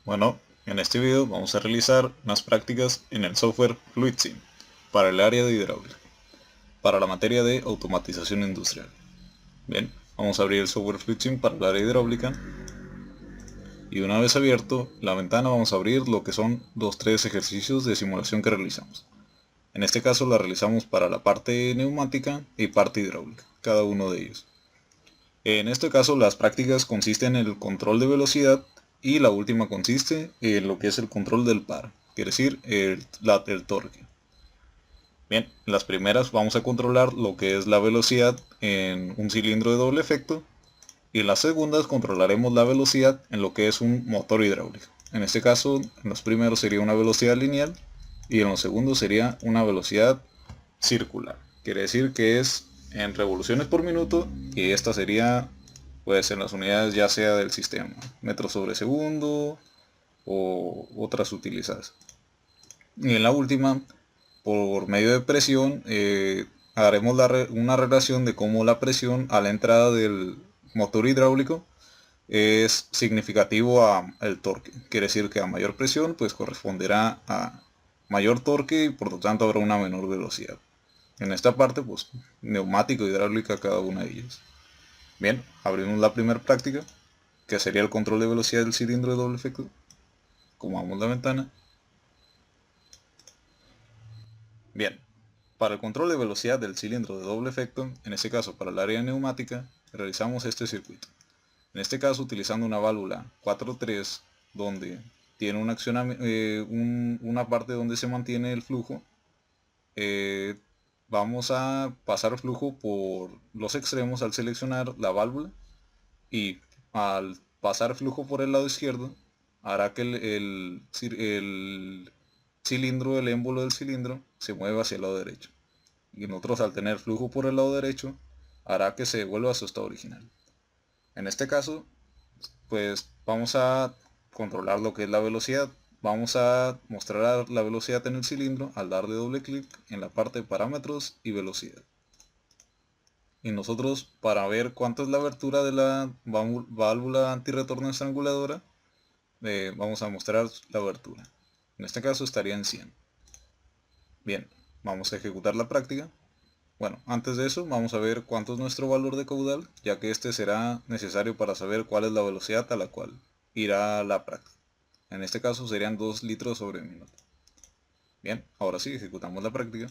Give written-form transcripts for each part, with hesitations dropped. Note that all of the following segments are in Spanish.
Bueno, en este video vamos a realizar unas prácticas en el software FluidSim para el área de hidráulica, para la materia de automatización industrial. Bien, vamos a abrir el software FluidSim para el área hidráulica y una vez abierto la ventana vamos a abrir lo que son los tres ejercicios de simulación que realizamos. En este caso la realizamos para la parte neumática y parte hidráulica, cada uno de ellos. En este caso las prácticas consisten en el control de velocidad y la última consiste en lo que es el control del par, quiere decir el torque. Bien, en las primeras vamos a controlar lo que es la velocidad en un cilindro de doble efecto y en las segundas controlaremos la velocidad en lo que es un motor hidráulico. En este caso, en los primeros sería una velocidad lineal y en los segundos sería una velocidad circular. Quiere decir que es en revoluciones por minuto y esta sería pues en las unidades ya sea del sistema, metros sobre segundo o otras utilizadas. Y en la última, por medio de presión, haremos una relación de cómo la presión a la entrada del motor hidráulico es significativo al torque. Quiere decir que a mayor presión pues corresponderá a mayor torque y por lo tanto habrá una menor velocidad. En esta parte pues neumático, hidráulica, cada una de ellas. Bien, abrimos la primera práctica, que sería el control de velocidad del cilindro de doble efecto. Acomodamos la ventana. Bien, para el control de velocidad del cilindro de doble efecto, en este caso para el área neumática, realizamos este circuito. En este caso utilizando una válvula 4.3 donde tiene una parte donde se mantiene el flujo. Vamos a pasar flujo por los extremos al seleccionar la válvula y al pasar flujo por el lado izquierdo hará que el cilindro, el émbolo del cilindro se mueva hacia el lado derecho, y nosotros al tener flujo por el lado derecho hará que se vuelva a su estado original. En este caso pues vamos a controlar lo que es la velocidad. Vamos a mostrar la velocidad en el cilindro al darle doble clic en la parte de parámetros y velocidad. Y nosotros, para ver cuánto es la abertura de la válvula antirretorno estranguladora, vamos a mostrar la abertura. En este caso estaría en 100. Bien, vamos a ejecutar la práctica. Bueno, antes de eso vamos a ver cuánto es nuestro valor de caudal, ya que este será necesario para saber cuál es la velocidad a la cual irá la práctica. En este caso serían 2 litros sobre minuto. Bien, ahora sí, ejecutamos la práctica.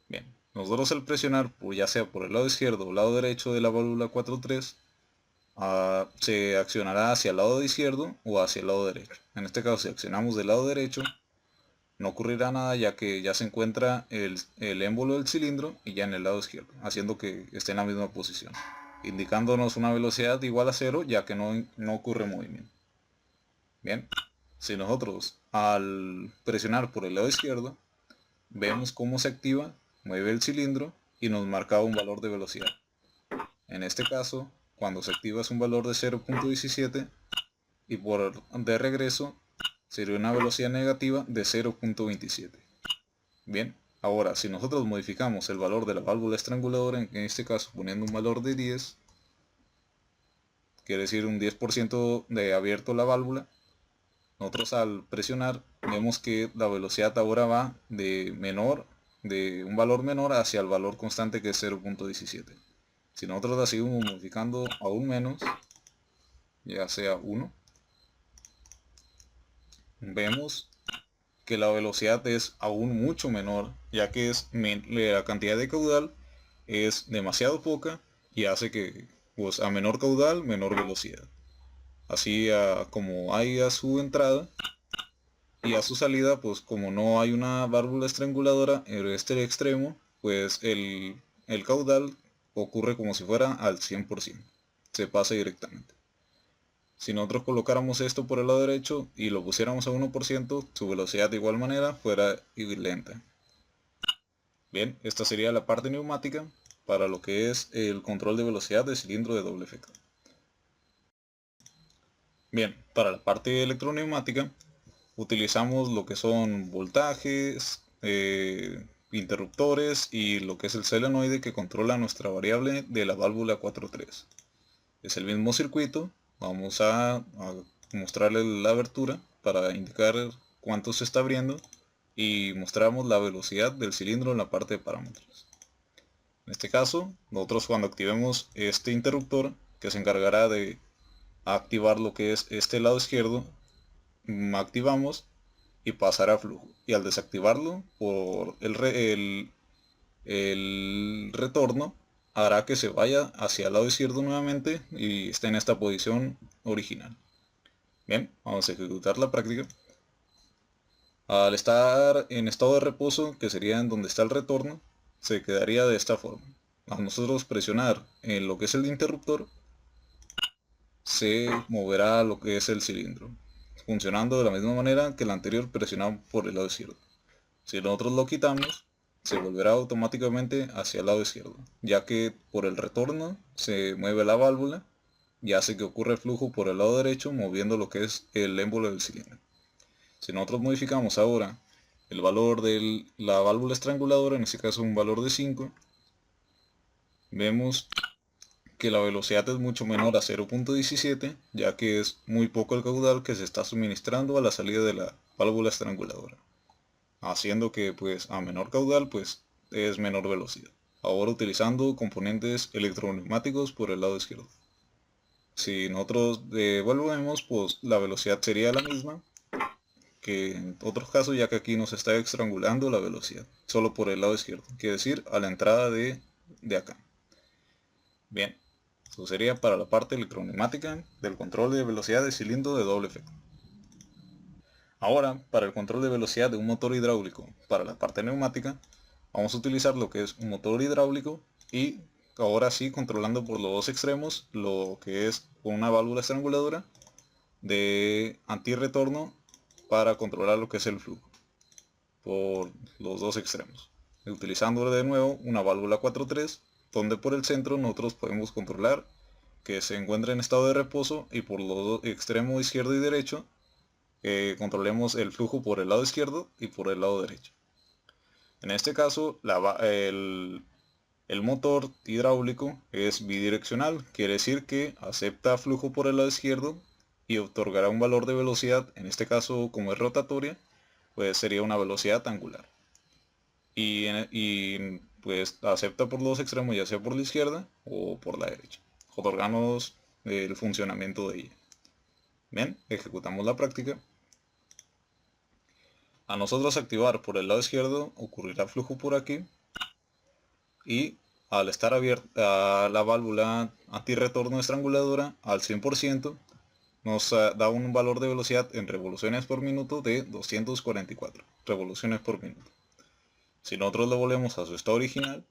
Bien, nosotros al presionar, pues ya sea por el lado izquierdo o lado derecho de la válvula 4.3, se accionará hacia el lado izquierdo o hacia el lado derecho. En este caso, si accionamos del lado derecho, no ocurrirá nada ya que ya se encuentra el émbolo del cilindro y ya en el lado izquierdo, haciendo que esté en la misma posición, indicándonos una velocidad igual a 0 ya que no ocurre movimiento. Bien, si nosotros al presionar por el lado izquierdo, vemos cómo se activa, mueve el cilindro y nos marca un valor de velocidad. En este caso, cuando se activa es un valor de 0.17 y por de regreso sería una velocidad negativa de 0.27. Bien, ahora si nosotros modificamos el valor de la válvula estranguladora, en este caso poniendo un valor de 10, quiere decir un 10% de abierto la válvula, nosotros al presionar vemos que la velocidad ahora va de un valor menor hacia el valor constante que es 0.17. Si nosotros la seguimos modificando aún menos, ya sea 1, vemos que la velocidad es aún mucho menor, ya que la cantidad de caudal es demasiado poca y hace que pues, a menor caudal, menor velocidad. Así como hay a su entrada y a su salida, pues como no hay una válvula estranguladora en este extremo, pues el caudal ocurre como si fuera al 100%. Se pasa directamente. Si nosotros colocáramos esto por el lado derecho y lo pusiéramos a 1%, su velocidad de igual manera fuera lenta. Bien, esta sería la parte neumática para lo que es el control de velocidad de cilindro de doble efecto. Bien, para la parte electroneumática utilizamos lo que son voltajes, interruptores y lo que es el solenoide que controla nuestra variable de la válvula 4.3. Es el mismo circuito. Vamos a mostrarle la abertura para indicar cuánto se está abriendo y mostramos la velocidad del cilindro en la parte de parámetros. En este caso, nosotros cuando activemos este interruptor que se encargará de activar lo que es este lado izquierdo, activamos y pasará a flujo, y al desactivarlo por el retorno hará que se vaya hacia el lado izquierdo nuevamente y esté en esta posición original. Bien, vamos a ejecutar la práctica. Al estar en estado de reposo, que sería en donde está el retorno, se quedaría de esta forma. Al nosotros presionar en lo que es el interruptor, se moverá lo que es el cilindro, funcionando de la misma manera que el anterior presionado por el lado izquierdo. Si nosotros lo quitamos, se volverá automáticamente hacia el lado izquierdo, ya que por el retorno se mueve la válvula y hace que ocurra el flujo por el lado derecho, moviendo lo que es el émbolo del cilindro. Si nosotros modificamos ahora el valor de la válvula estranguladora, en este caso un valor de 5, vemos que la velocidad es mucho menor a 0.17, ya que es muy poco el caudal que se está suministrando a la salida de la válvula estranguladora, haciendo que pues a menor caudal pues es menor velocidad. Ahora utilizando componentes electroneumáticos por el lado izquierdo. Si nosotros devolvemos, pues la velocidad sería la misma que en otros casos, ya que aquí nos está estrangulando la velocidad solo por el lado izquierdo, quiere decir a la entrada de acá. Bien, eso sería para la parte electroneumática del control de velocidad de cilindro de doble efecto. Ahora, para el control de velocidad de un motor hidráulico para la parte neumática, vamos a utilizar lo que es un motor hidráulico y ahora sí controlando por los dos extremos lo que es una válvula estranguladora de antirretorno para controlar lo que es el flujo por los dos extremos, utilizando de nuevo una válvula 4.3 donde por el centro nosotros podemos controlar que se encuentre en estado de reposo y por los dos extremos izquierdo y derecho controlemos el flujo por el lado izquierdo y por el lado derecho. En este caso el motor hidráulico es bidireccional, quiere decir que acepta flujo por el lado izquierdo y otorgará un valor de velocidad, en este caso como es rotatoria, pues sería una velocidad angular. Y pues acepta por los extremos, ya sea por la izquierda o por la derecha, otorgándonos el funcionamiento de ella. Bien, ejecutamos la práctica. A nosotros activar por el lado izquierdo ocurrirá flujo por aquí y al estar abierta la válvula antirretorno estranguladora al 100% nos da un valor de velocidad en revoluciones por minuto de 244 revoluciones por minuto. Si nosotros lo volvemos a su estado original,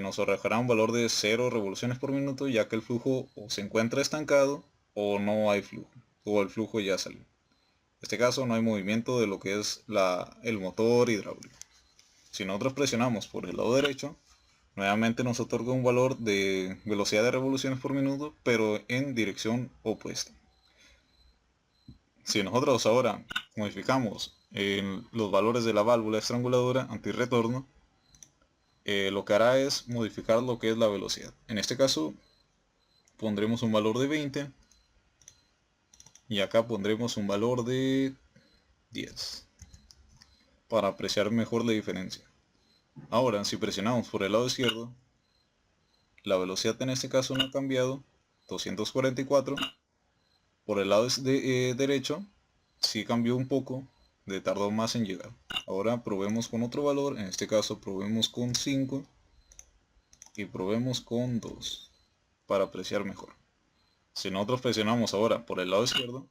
nos arrojará un valor de 0 revoluciones por minuto, ya que el flujo o se encuentra estancado o no hay flujo, o el flujo ya salió. En este caso no hay movimiento de lo que es el motor hidráulico. Si nosotros presionamos por el lado derecho, nuevamente nos otorga un valor de velocidad de revoluciones por minuto, pero en dirección opuesta. Si nosotros ahora modificamos los valores de la válvula estranguladora antirretorno, lo que hará es modificar lo que es la velocidad. En este caso pondremos un valor de 20 y acá pondremos un valor de 10 para apreciar mejor la diferencia. Ahora si presionamos por el lado izquierdo, la velocidad en este caso no ha cambiado, 244. Por el lado derecho sí cambió un poco, tardó más en llegar. Ahora probemos con otro valor, en este caso probemos con 5 y probemos con 2 para apreciar mejor. Si nosotros presionamos ahora por el lado izquierdo,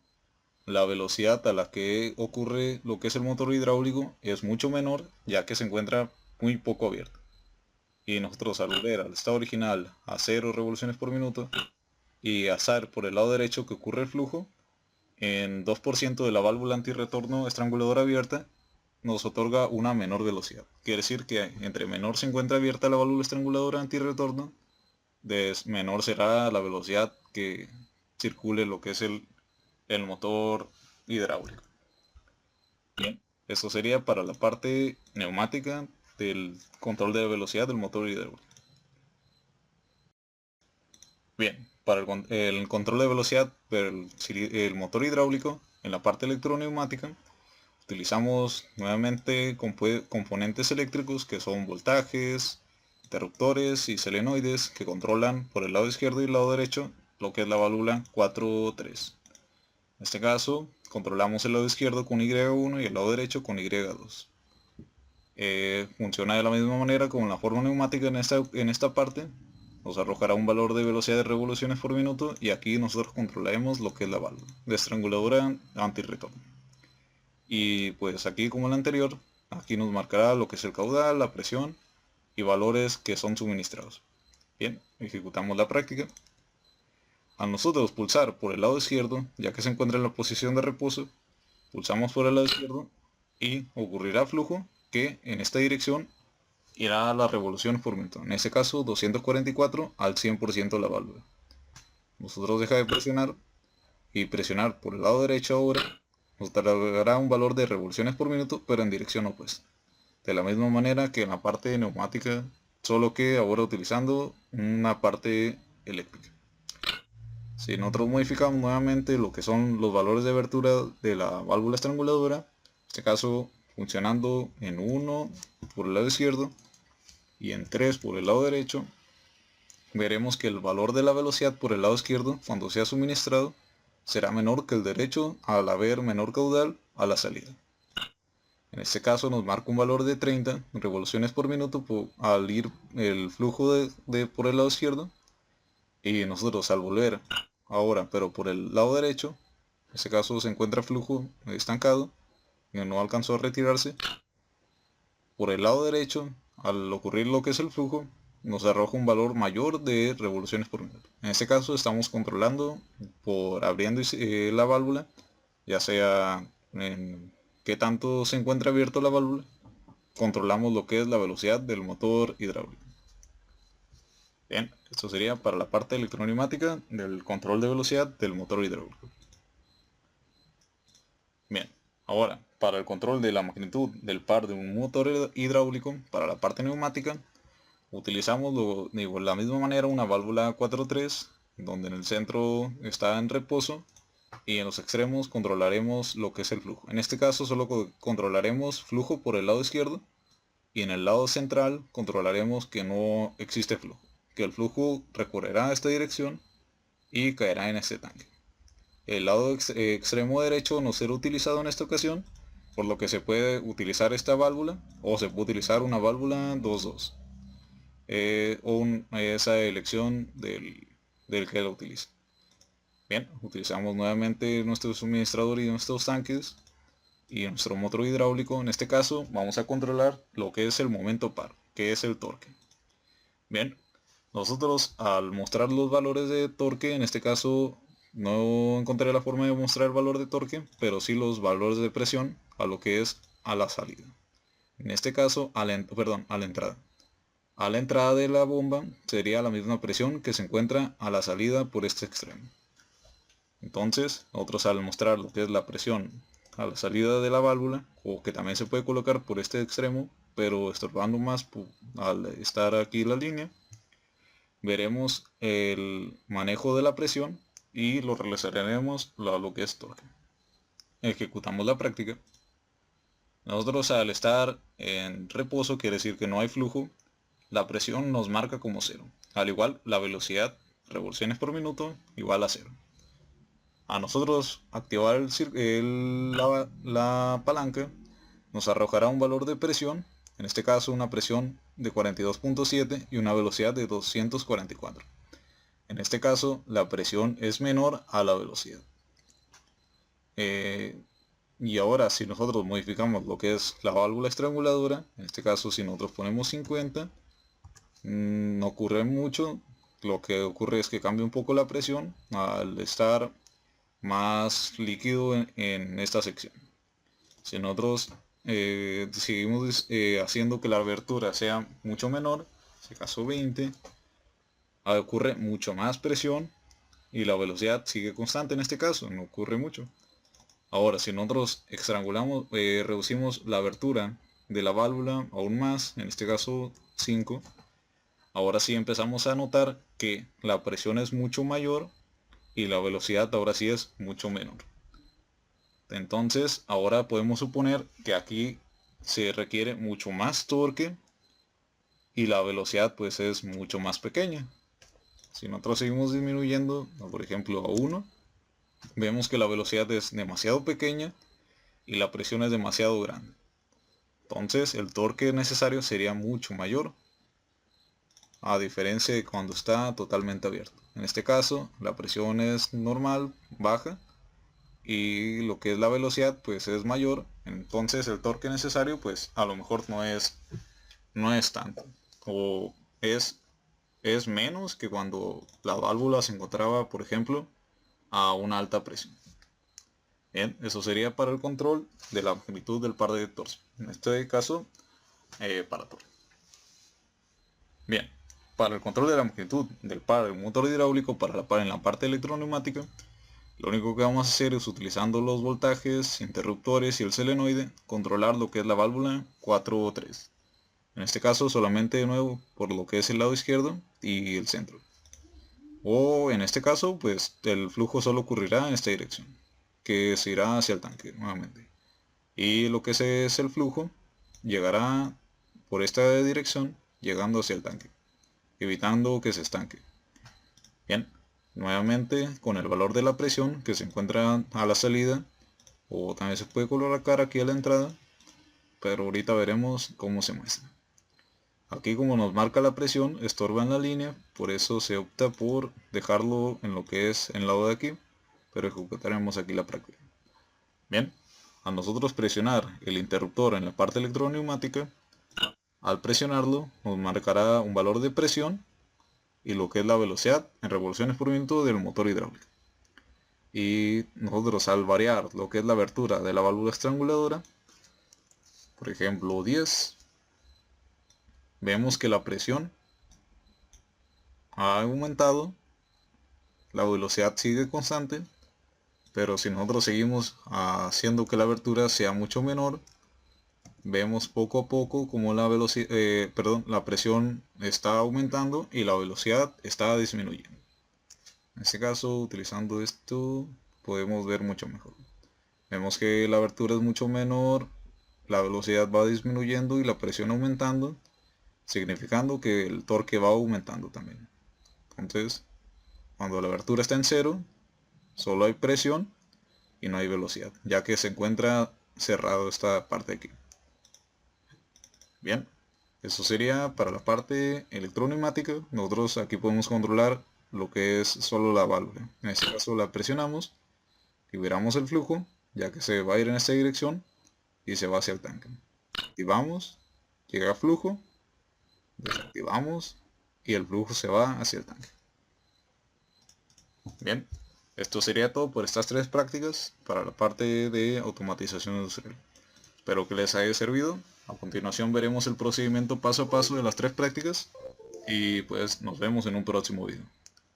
la velocidad a la que ocurre lo que es el motor hidráulico es mucho menor, ya que se encuentra muy poco abierto. Y nosotros al volver al estado original a 0 revoluciones por minuto y hacer por el lado derecho que ocurre el flujo, en 2% de la válvula antirretorno estranguladora abierta nos otorga una menor velocidad. Quiere decir que entre menor se encuentra abierta la válvula estranguladora antirretorno, menor será la velocidad que circule lo que es el motor hidráulico. Bien, eso sería para la parte neumática del control de velocidad del motor hidráulico. Bien, para el control de velocidad el motor hidráulico en la parte electroneumática, utilizamos nuevamente componentes eléctricos que son voltajes, interruptores y solenoides que controlan por el lado izquierdo y el lado derecho lo que es la válvula 4.3. En este caso controlamos el lado izquierdo con Y1 y el lado derecho con Y2. Funciona de la misma manera como la forma neumática en esta parte. Nos arrojará un valor de velocidad de revoluciones por minuto y aquí nosotros controlaremos lo que es la válvula de estranguladora anti-retorno. Y pues aquí como en la anterior, aquí nos marcará lo que es el caudal, la presión y valores que son suministrados. Bien, ejecutamos la práctica. Al nosotros pulsar por el lado izquierdo, ya que se encuentra en la posición de reposo, pulsamos por el lado izquierdo y ocurrirá flujo que en esta dirección irá a las revoluciones por minuto. En este caso 244 al 100% de la válvula. Nosotros deja de presionar y presionar por el lado derecho ahora nos dará un valor de revoluciones por minuto pero en dirección opuesta. De la misma manera que en la parte neumática, solo que ahora utilizando una parte eléctrica. Si nosotros modificamos nuevamente lo que son los valores de abertura de la válvula estranguladora, en este caso funcionando en 1 por el lado izquierdo y en 3 por el lado derecho, veremos que el valor de la velocidad por el lado izquierdo cuando sea suministrado será menor que el derecho al haber menor caudal a la salida. En este caso nos marca un valor de 30 revoluciones por minuto al ir el flujo por el lado izquierdo, y nosotros al volver ahora pero por el lado derecho, en este caso se encuentra flujo estancado y no alcanzó a retirarse. Por el lado derecho, al ocurrir lo que es el flujo, nos arroja un valor mayor de revoluciones por minuto. En este caso estamos controlando por abriendo la válvula, ya sea en qué tanto se encuentra abierto la válvula, controlamos lo que es la velocidad del motor hidráulico. Bien, esto sería para la parte electroneumática del control de velocidad del motor hidráulico. Bien, ahora para el control de la magnitud del par de un motor hidráulico para la parte neumática, utilizamos de la misma manera una válvula 4.3, donde en el centro está en reposo y en los extremos controlaremos lo que es el flujo. En este caso solo controlaremos flujo por el lado izquierdo y en el lado central controlaremos que no existe flujo, que el flujo recorrerá a esta dirección y caerá en este tanque. El lado extremo derecho no será utilizado en esta ocasión, por lo que se puede utilizar esta válvula o se puede utilizar una válvula 2.2 esa elección del que la utiliza. Bien, utilizamos nuevamente nuestro suministrador y nuestros tanques y nuestro motor hidráulico. En este caso vamos a controlar lo que es el momento par, que es el torque. Bien, nosotros al mostrar los valores de torque, en este caso no encontré la forma de mostrar el valor de torque, pero sí los valores de presión a lo que es a la salida. En este caso a la entrada. A la entrada de la bomba sería la misma presión que se encuentra a la salida por este extremo. Entonces, nosotros al mostrar lo que es la presión a la salida de la válvula, o que también se puede colocar por este extremo, pero estorbando más al estar aquí la línea, veremos el manejo de la presión y lo relacionaremos a lo que es torque. Ejecutamos la práctica. Nosotros al estar en reposo quiere decir que no hay flujo, la presión nos marca como 0. Al igual la velocidad, revoluciones por minuto, igual a 0. A nosotros activar la palanca nos arrojará un valor de presión, en este caso una presión de 42.7 y una velocidad de 244. En este caso la presión es menor a la velocidad. Y ahora si nosotros modificamos lo que es la válvula estranguladora, en este caso si nosotros ponemos 50, no ocurre mucho. Lo que ocurre es que cambia un poco la presión al estar más líquido en esta sección. Si nosotros seguimos haciendo que la abertura sea mucho menor, en este caso 20, ocurre mucho más presión y la velocidad sigue constante. En este caso no ocurre mucho. Ahora si nosotros estrangulamos, reducimos la abertura de la válvula aún más, en este caso 5, ahora sí empezamos a notar que la presión es mucho mayor y la velocidad ahora sí es mucho menor. Entonces ahora podemos suponer que aquí se requiere mucho más torque y la velocidad pues es mucho más pequeña. Si nosotros seguimos disminuyendo, por ejemplo a 1, vemos que la velocidad es demasiado pequeña y la presión es demasiado grande. Entonces el torque necesario sería mucho mayor, a diferencia de cuando está totalmente abierto. En este caso la presión es normal, baja, y lo que es la velocidad pues es mayor, entonces el torque necesario pues a lo mejor no es tanto, o es menos que cuando la válvula se encontraba, por ejemplo, a una alta presión. Bien, eso sería para el control de la magnitud del par de torsión. En este caso, para torque. Bien, para el control de la magnitud del par del motor hidráulico para la par en la parte electroneumática, lo único que vamos a hacer es, utilizando los voltajes, interruptores y el solenoide, controlar lo que es la válvula 4 o 3. En este caso solamente de nuevo por lo que es el lado izquierdo y el centro. O en este caso pues el flujo solo ocurrirá en esta dirección, que se irá hacia el tanque nuevamente. Y lo que es el flujo llegará por esta dirección llegando hacia el tanque, evitando que se estanque. Bien, nuevamente con el valor de la presión que se encuentra a la salida, o también se puede colocar aquí a la entrada, pero ahorita veremos cómo se muestra. Aquí, como nos marca la presión, estorba en la línea, por eso se opta por dejarlo en lo que es el lado de aquí, pero ejecutaremos aquí la práctica. Bien, a nosotros presionar el interruptor en la parte electroneumática, al presionarlo nos marcará un valor de presión y lo que es la velocidad en revoluciones por minuto del motor hidráulico. Y nosotros, al variar lo que es la abertura de la válvula estranguladora, por ejemplo 10, vemos que la presión ha aumentado, la velocidad sigue constante, pero si nosotros seguimos haciendo que la abertura sea mucho menor, vemos poco a poco como la presión está aumentando y la velocidad está disminuyendo. En este caso, utilizando esto, podemos ver mucho mejor. Vemos que la abertura es mucho menor, la velocidad va disminuyendo y la presión aumentando, significando que el torque va aumentando también. Entonces, cuando la abertura está en cero, solo hay presión y no hay velocidad, ya que se encuentra cerrado esta parte de aquí. Bien, eso sería para la parte electroneumática. Nosotros aquí podemos controlar lo que es solo la válvula. En este caso la presionamos, liberamos el flujo, ya que se va a ir en esta dirección y se va hacia el tanque. Activamos, llega flujo, desactivamos y el flujo se va hacia el tanque. Bien, esto sería todo por estas 3 prácticas para la parte de automatización industrial. Espero que les haya servido. A continuación veremos el procedimiento paso a paso de las 3 prácticas y pues nos vemos en un próximo video.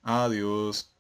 Adiós.